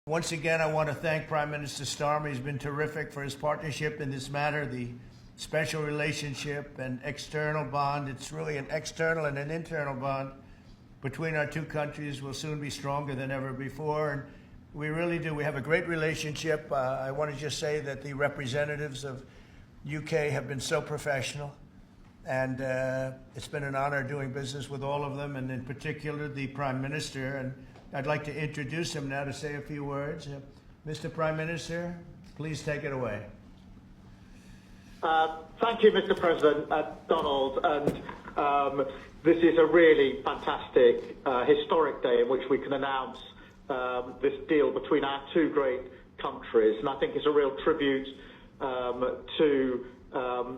Once again, I want to thank Prime Minister Starmer. He's been terrific for his partnership in this matter, the special relationship and external bond. It's really an external and an internal bond between our two countries will soon be stronger than ever before. And we really do. We have a great relationship. I want to just say that the representatives of UK have been so professional. And it's been an honor doing business with all of them, and in particular the Prime Minister. And I'd like to introduce him now to say a few words. Mr. Prime Minister, please take it away. Thank you, Mr. President, Donald. And this is a really fantastic, historic day in which we can announce this deal between our two great countries. And I think it's a real tribute to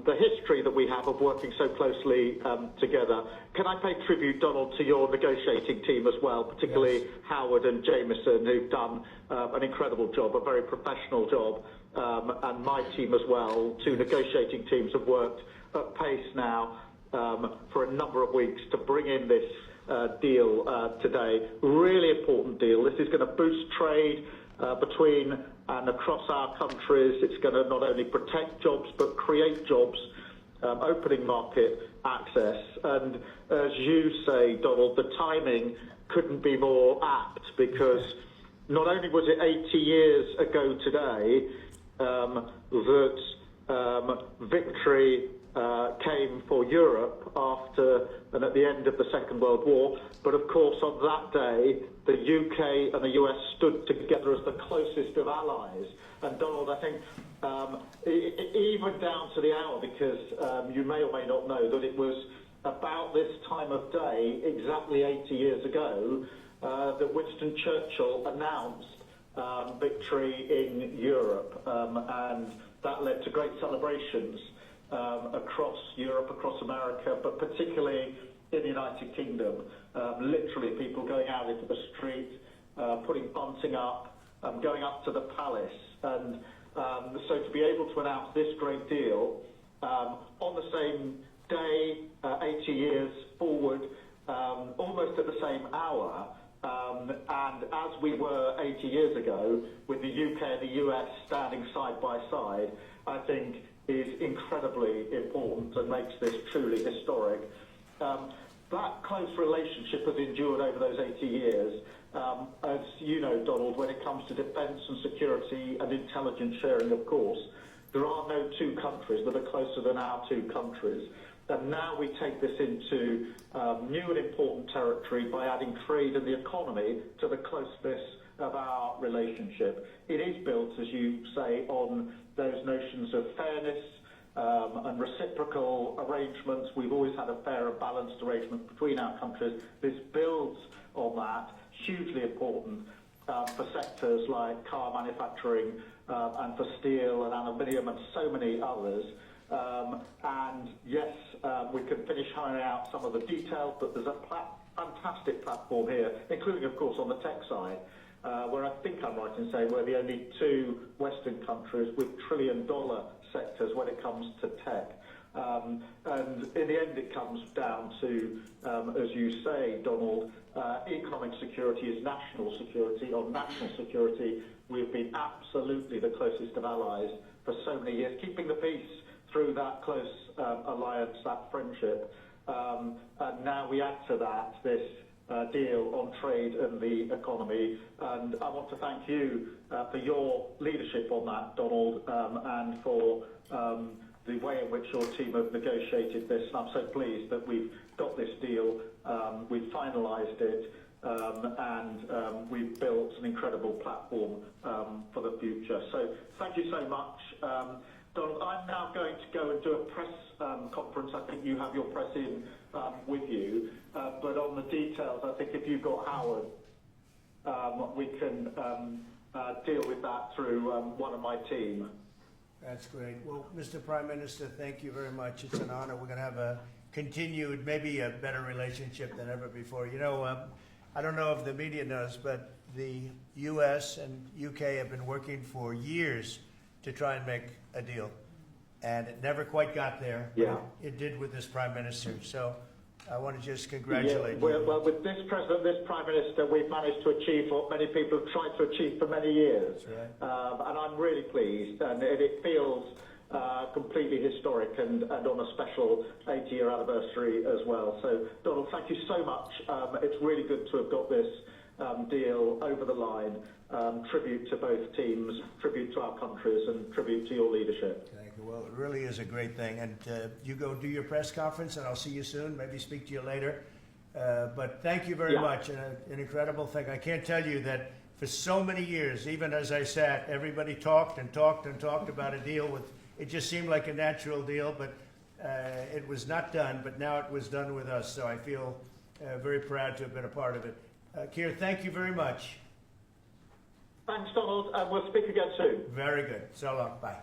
the history that we have of working so closely together. Can I pay tribute, Donald, to your negotiating team as well, particularly yes. Howard and Jameson, who've done an incredible job, a very professional job, and my team as well. Two negotiating teams have worked at pace now for a number of weeks to bring in this deal today. Really important deal. This is going to boost trade between and across our countries. It's going to not only protect jobs but create jobs, opening market access. And as you say, Donald, the timing couldn't be more apt, because not only was it 80 years ago today that victory came for Europe after and at the end of the Second World War, but of course on that day the UK and the US stood together as the closest of allies. And Donald, I think even down to the hour, because you may or may not know that it was about this time of day, exactly 80 years ago, that Winston Churchill announced victory in Europe, and that led to great celebrations across Europe, across America, but particularly in the United Kingdom. Literally people going out into the street, putting bunting up, going up to the palace. And so to be able to announce this great deal on the same day, 80 years forward, almost at the same hour, and as we were 80 years ago, with the UK and the US standing side by side, I think is incredibly important and makes this truly historic. That close relationship has endured over those 80 years. As you know, Donald, when it comes to defence and security and intelligence sharing, of course, there are no two countries that are closer than our two countries. And now we take this into new and important territory by adding trade and the economy to the closeness of our relationship. It is built, as you say, on those notions of fairness and reciprocal arrangements. We've always had a fair and balanced arrangement between our countries. This builds on that, hugely important for sectors like car manufacturing and for steel and aluminium and so many others. And yes, we can finish ironing out some of the details, but there's a fantastic platform here, including, of course, on the tech side, where I think I'm right in saying we're the only two Western countries with trillion-dollar sectors when it comes to tech. And in the end, it comes down to, as you say, Donald, economic security is national security. On national security, we've been absolutely the closest of allies for so many years, keeping the peace through that close alliance, that friendship. And now we add to that this deal on trade and the economy. And I want to thank you for your leadership on that, Donald, and for the way in which your team have negotiated this. And I'm so pleased that we've got this deal, we've finalised it, and we've built an incredible platform for the future. So thank you so much. Donald, I'm now going to go and do a press conference. I think you have your press in with you. But on the details, I think if you've got Howard, we can deal with that through one of my team. That's great. Well, Mr. Prime Minister, thank you very much. It's an honor. We're going to have a continued, maybe a better relationship than ever before. You know, I don't know if the media knows, but the US and UK have been working for years to try and make a deal. And it never quite got there. Yeah. It did with this Prime Minister. So I want to just congratulate Yeah, you. well, with this president, this prime minister, we've managed to achieve what many people have tried to achieve for many years. That's right. And I'm really pleased, and it feels completely historic and on a special 80-year anniversary as well. So, Donald, thank you so much. It's really good to have got this deal over the line. Tribute to both teams, tribute to our countries, and tribute to your leadership. Thank you. Well, it really is a great thing. And you go do your press conference, and I'll see you soon. Maybe speak to you later. But thank you very much. And an incredible thing. I can't tell you that for so many years, even as I sat, everybody talked and talked and talked about a deal with. It just seemed like a natural deal, but it was not done. But now it was done with us. So I feel very proud to have been a part of it. Keir, thank you very much. Thanks, Donald, and we'll speak again soon. Very good. So long. Bye.